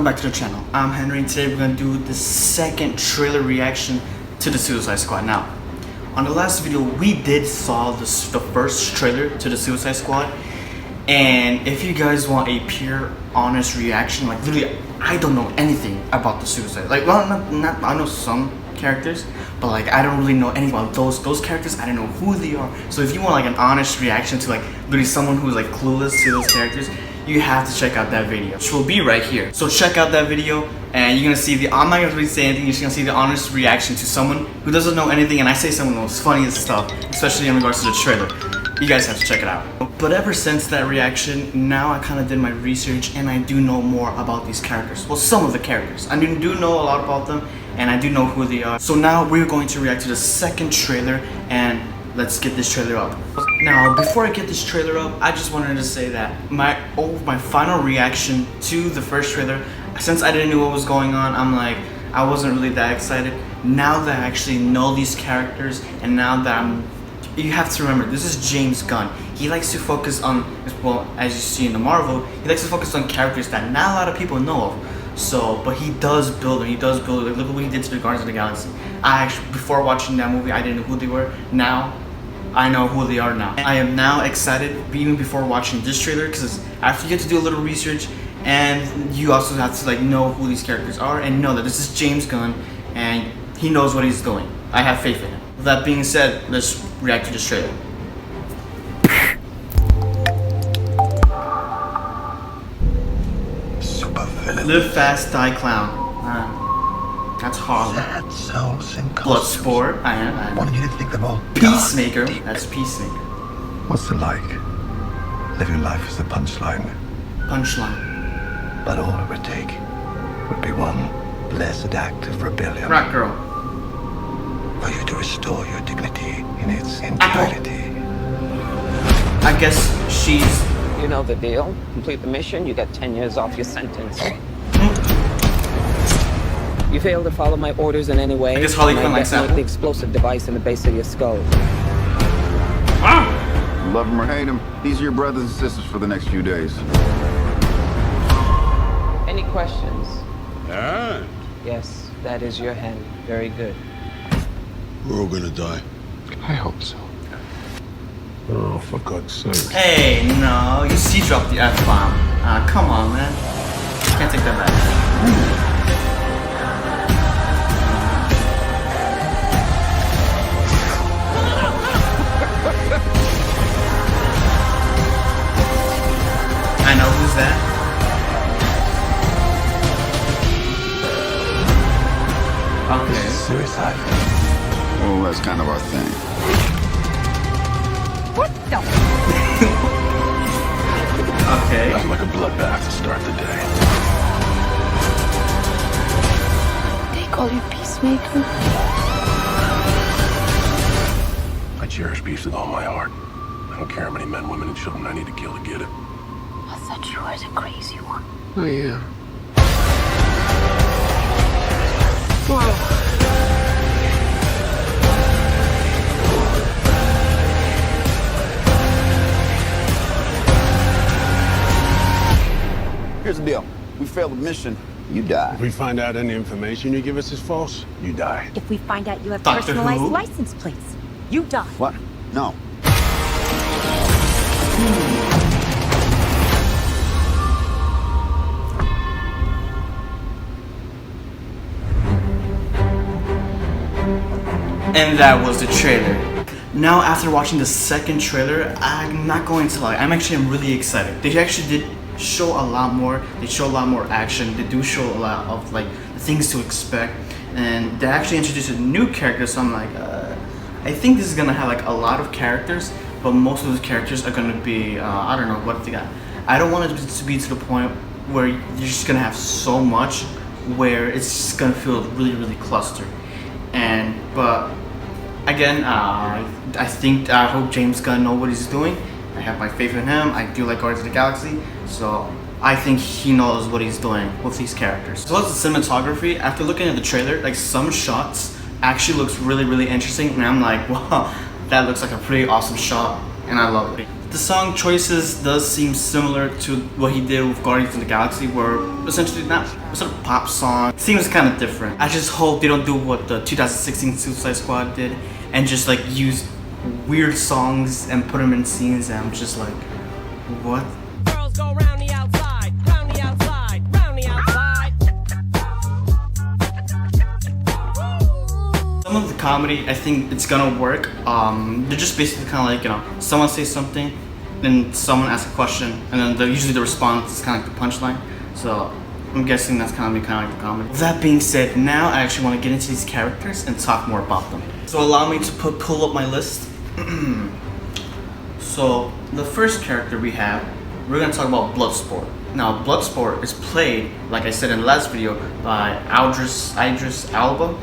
welcome back to the channel. I'm Henry and today we're going to do the second trailer reaction to the Suicide Squad. Now, on the last video we did saw the first trailer to the Suicide Squad, and if you guys want a pure, honest reaction, like literally I don't know anything about the Suicide, like well not I know some characters, but like I don't really know anything about those characters. I don't know who they are. So if you want like an honest reaction to like literally someone who's like clueless to those characters, you have to check out that video, which will be right here. So check out that video and you're gonna see I'm not gonna really say anything, you're just gonna see the honest reaction to someone who doesn't know anything, and I say some of the most funniest stuff, especially in regards to the trailer. You guys have to check it out. But ever since that reaction, now I kind of did my research and I do know more about these characters. Well, some of the characters. I do know a lot about them and I do know who they are. So now we're going to react to the second trailer, and let's get this trailer up. Now, before I get this trailer up, I just wanted to say that my final reaction to the first trailer, since I didn't know what was going on, I wasn't really that excited. Now that I actually know these characters, and now that you have to remember, this is James Gunn. He likes to focus on, well, as you see in the Marvel, he likes to focus on characters that not a lot of people know of. So, but he does build them. Like, look at what he did to the Guardians of the Galaxy. I actually, before watching that movie, I didn't know who they were. Now, I know who they are now. I am now excited, even before watching this trailer, because after you get to do a little research, and you also have to like know who these characters are, and know that this is James Gunn, and he knows what he's doing. I have faith in him. With that being said, let's react to this trailer. Live Fast, Die Clown. That's hard. Sad souls in Bloodsport. I wanted you to think them all. Peacemaker. That's Peacemaker. What's it like? Living life as a punchline. Punchline. But all it would take would be one blessed act of rebellion. Rock Girl. For you to restore your dignity in its entirety. I guess she's... You know the deal. Complete the mission, you get 10 years off your sentence. You fail to follow my orders in any way, I guess Harley Quinn likes the explosive device in the base of your skull. Love him or hate him, these are your brothers and sisters for the next few days. Any questions? Ah. Yes, that is your hand. Very good. We're all gonna die. I hope so. Oh, for God's sake. Hey, no, you see dropped the F-bomb. Come on, man. Can't take that back. I know who's that. Okay. Suicide. Well, that's kind of our thing. What the? Okay. Nothing like a bloodbath to start the day. They call you Peacemaker? I cherish peace with all my heart. I don't care how many men, women, and children I need to kill to get it. I thought you were the crazy one. Oh, yeah. Here's the deal. We failed the mission, you die. If we find out any information you give us is false, you die. If we find out you have Doctor personalized Who? license plates, you die. What? No. And that was the trailer. Now, after watching the second trailer, I'm not going to lie, I'm really excited. They actually did show a lot more. They show a lot more action. They do show a lot of like things to expect, and they actually introduced a new character. So I'm like, I think this is gonna have like a lot of characters, but most of those characters are gonna be I don't know what they got. I don't want it to be to the point where you're just gonna have so much where it's just gonna feel really clustered. But again, I hope James Gunn knows what he's doing. I have my faith in him. I do like Guardians of the Galaxy, so I think he knows what he's doing with these characters. As well as the cinematography, after looking at the trailer, like some shots actually looks really interesting, and I'm like, wow, that looks like a pretty awesome shot, and I love it. The song choices does seem similar to what he did with Guardians of the Galaxy, where essentially not a sort of pop song. Seems kind of different. I just hope they don't do what the 2016 Suicide Squad did and just like use weird songs and put them in scenes, and I'm just like, what? Girls go round the outside, round the outside, round the outside. Some of the comedy, I think it's gonna work. They're just basically kind of like, you know, someone says something, then someone asks a question, and then usually the response is kind of like the punchline. So I'm guessing that's kind of like the comedy. That being said, now I actually want to get into these characters and talk more about them. So allow me to pull up my list. So the first character we have, we're gonna talk about Bloodsport. Now Bloodsport is played, like I said in the last video, by Idris Elba.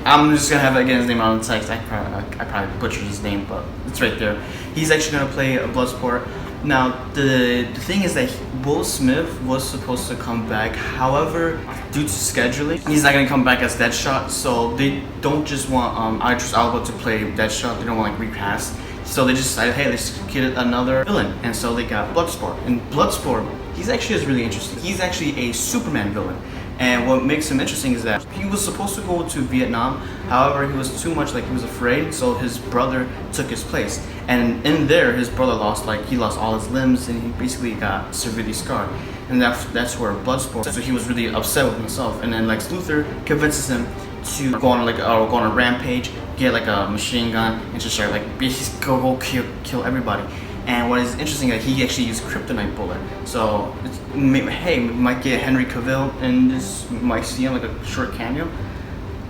I'm just gonna have again his name on the text. I probably butchered his name, but it's right there. He's actually gonna play a Bloodsport. Now the thing is that Will Smith was supposed to come back. However, due to scheduling, he's not gonna come back as Deadshot. So they don't just want Idris Elba to play Deadshot. They don't want like recast. So they just decided, hey, let's get another villain, and so they got Bloodsport. And Bloodsport, he's actually really interesting. He's actually a Superman villain. And what makes him interesting is that he was supposed to go to Vietnam. However, he was too much, like he was afraid, so his brother took his place. And in there, his brother lost all his limbs, and he basically got severely scarred. And that's where Bloodsport. So he was really upset with himself. And then Lex Luthor convinces him to go on a rampage, get like a machine gun, and just start like basically go kill everybody. And what is interesting is that he actually used kryptonite bullet. So hey, we might get Henry Cavill in this, we might see him like a short cameo.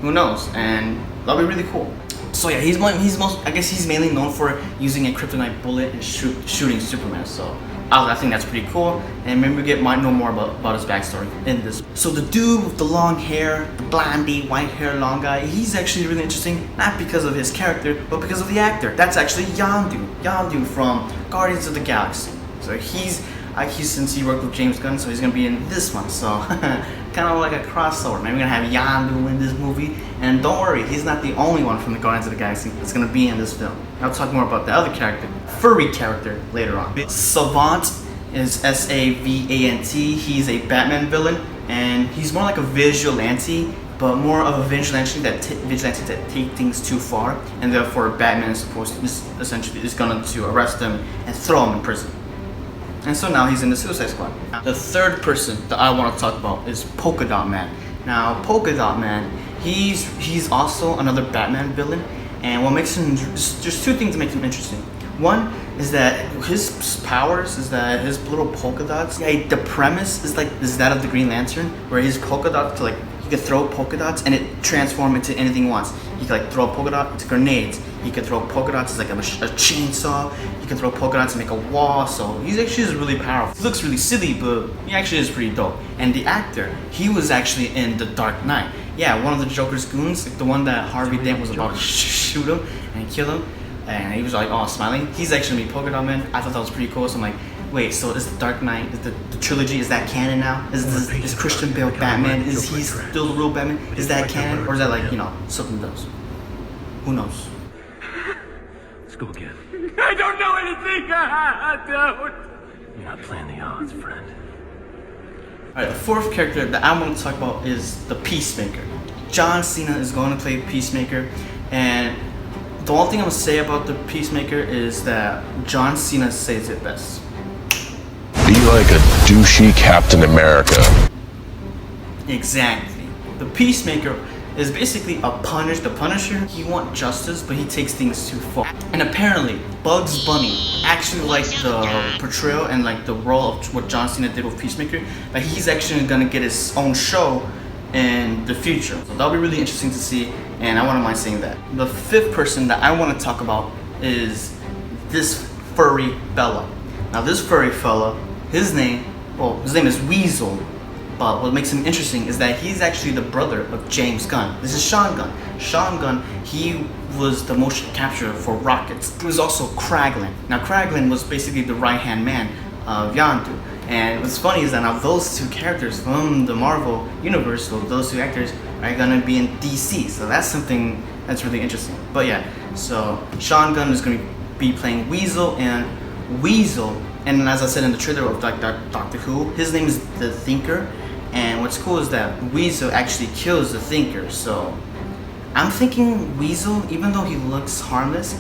Who knows? And that'll be really cool. So yeah, he's mainly known for using a kryptonite bullet and shooting Superman. So I think that's pretty cool. And maybe we might know more about his backstory in this. So the dude with the long hair, the blondie, white hair, long guy, he's actually really interesting, not because of his character, but because of the actor. That's actually Yondu from Guardians of the Galaxy. So since he worked with James Gunn, so he's gonna be in this one. So kind of like a crossover. Maybe we're gonna have Yondu in this movie. And don't worry, he's not the only one from the Guardians of the Galaxy that's gonna be in this film. I'll talk more about the other character, furry character, later on. Savant is S-A-V-A-N-T. He's a Batman villain, and he's more like a vigilante, but more of a vigilante that take things too far, and therefore Batman is essentially going to arrest him and throw him in prison. And so now he's in the Suicide Squad. The third person that I want to talk about is Polka Dot Man. Now Polka Dot Man, he's also another Batman villain, and what makes him, there's two things that make him interesting. One is that his powers is that his little polka dots. Yeah, the premise is that of the Green Lantern, where his polka dots he could throw polka dots and it transform into anything he wants. He could like throw a polka dot into grenades. He could throw polka dots as like a chainsaw. He could throw polka dots and make a wall. So he's actually really powerful. He looks really silly, but he actually is pretty dope. And the actor, he was actually in The Dark Knight. Yeah, one of the Joker's goons, like the one that Harvey Dent was about to shoot him and kill him. And he was like, oh, smiling. He's actually me, Polka Dot Man. I thought that was pretty cool. So I'm like, wait, so is The Dark Knight, is the trilogy, is that canon now? Is Christian Bale Batman? Is he still the real Batman? Is that canon? Or is that like, you know, something else? Who knows? Let's go again. I don't know anything. I don't. You're not playing the odds, friend. Alright, the fourth character that I want to talk about is the Peacemaker. John Cena is going to play Peacemaker, and the only thing I'm going to say about the Peacemaker is that John Cena says it best. Be like a douchey Captain America. Exactly. The Peacemaker is basically the Punisher. He wants justice, but he takes things too far. And apparently, Bugs Bunny actually liked the portrayal and like the role of what John Cena did with Peacemaker, but he's actually gonna get his own show in the future. So that'll be really interesting to see, and I wouldn't mind seeing that. The fifth person that I want to talk about is this furry fella. Now this furry fella, his name is Weasel. But what makes him interesting is that he's actually the brother of James Gunn. This is Sean Gunn. Sean Gunn, he was the motion capture for Rockets. He was also Kraglin. Now Kraglin was basically the right-hand man of Yondu. And what's funny is that now those two characters from the Marvel universe, so those two actors are gonna be in DC. So that's something that's really interesting. But yeah, so Sean Gunn is gonna be playing Weasel, and Weasel, and as I said in the trailer of Doctor Who, his name is the Thinker, and what's cool is that Weasel actually kills the Thinker. So I'm thinking Weasel, even though he looks harmless,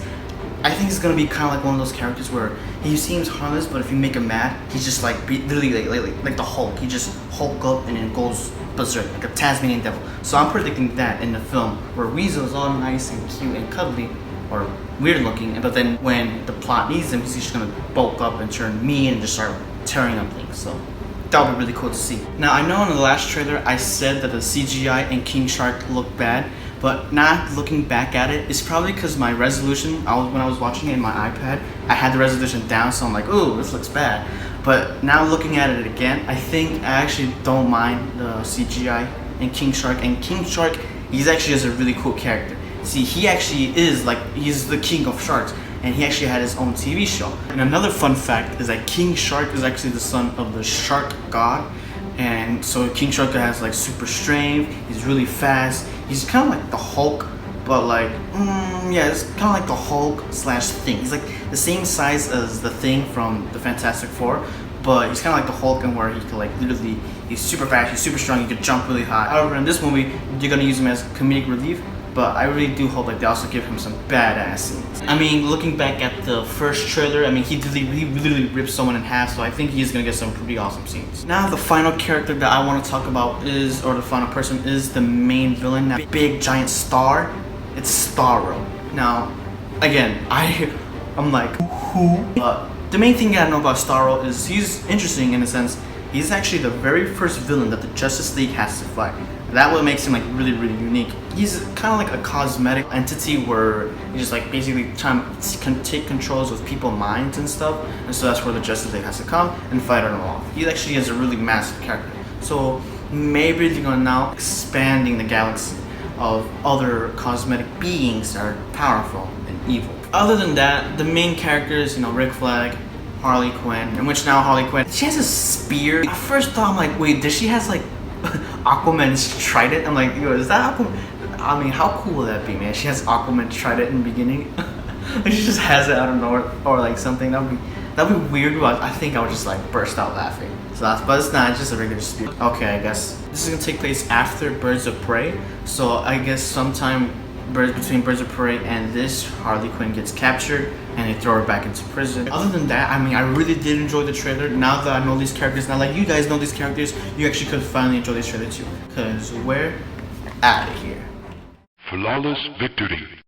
I think he's gonna be kind of like one of those characters where he seems harmless, but if you make him mad, he's just like literally like the Hulk. He just Hulk up and then goes berserk like a Tasmanian devil. So I'm predicting that in the film, where Weasel is all nice and cute and cuddly, or weird looking, but then when the plot needs him, he's just gonna bulk up and turn mean and just start tearing up things. So that would be really cool to see. Now I know in the last trailer I said that the CGI in King Shark looked bad, but not looking back at it, it's probably because my resolution, when I was watching it in my iPad, I had the resolution down, so I'm like, ooh, this looks bad. But now looking at it again, I think I actually don't mind the CGI in King Shark. And King Shark, he's actually is a really cool character. See, he actually is like, he's the king of sharks, and he actually had his own TV show. And another fun fact is that King Shark is actually the son of the shark god. And so King Shark has like super strength, he's really fast, he's kind of like the Hulk, but like, yeah, it's kind of like the Hulk slash Thing. He's like the same size as the Thing from the Fantastic Four, but he's kind of like the Hulk, and where he can like literally, he's super fast, he's super strong, he can jump really high. However, in this movie, you're gonna use him as comedic relief, but I really do hope like they also give him some badass scenes. I mean, looking back at the first trailer, I mean, he literally ripped someone in half, so I think he's gonna get some pretty awesome scenes. Now the final character that I want to talk about is, or the final person is the main villain, that big giant star. It's Starro. Now, again, I'm like, who? But the main thing I know about Starro is he's interesting in a sense. He's actually the very first villain that the Justice League has to fight. That what makes him like really unique. He's kind of like a cosmetic entity where he's just like basically trying to take controls of people's minds and stuff, and so that's where the Justice League has to come and fight him off. He actually is a really massive character. So maybe they're gonna now expanding the galaxy of other cosmetic beings that are powerful and evil. Other than that, the main characters, you know, Rick Flag, Harley Quinn, in which now Harley Quinn, she has a spear. At first thought, I'm like, wait, does she has like Aquaman's trident? I'm like, yo, is that Aquaman? I mean, how cool would that be, man? She has Aquaman's trident in the beginning. Like she just has it out of nowhere, or like something. That'd be weird, but I think I would just like burst out laughing. So that's, but it's not, it's just a regular spear. Okay, I guess this is gonna take place after Birds of Prey. So I guess sometime between Birds of Prey and this, Harley Quinn gets captured and they throw her back into prison. Other than that, I mean, I really did enjoy the trailer. Now that I know these characters, now like you guys know these characters, you actually could finally enjoy this trailer too. Cause we're out of here. Flawless victory.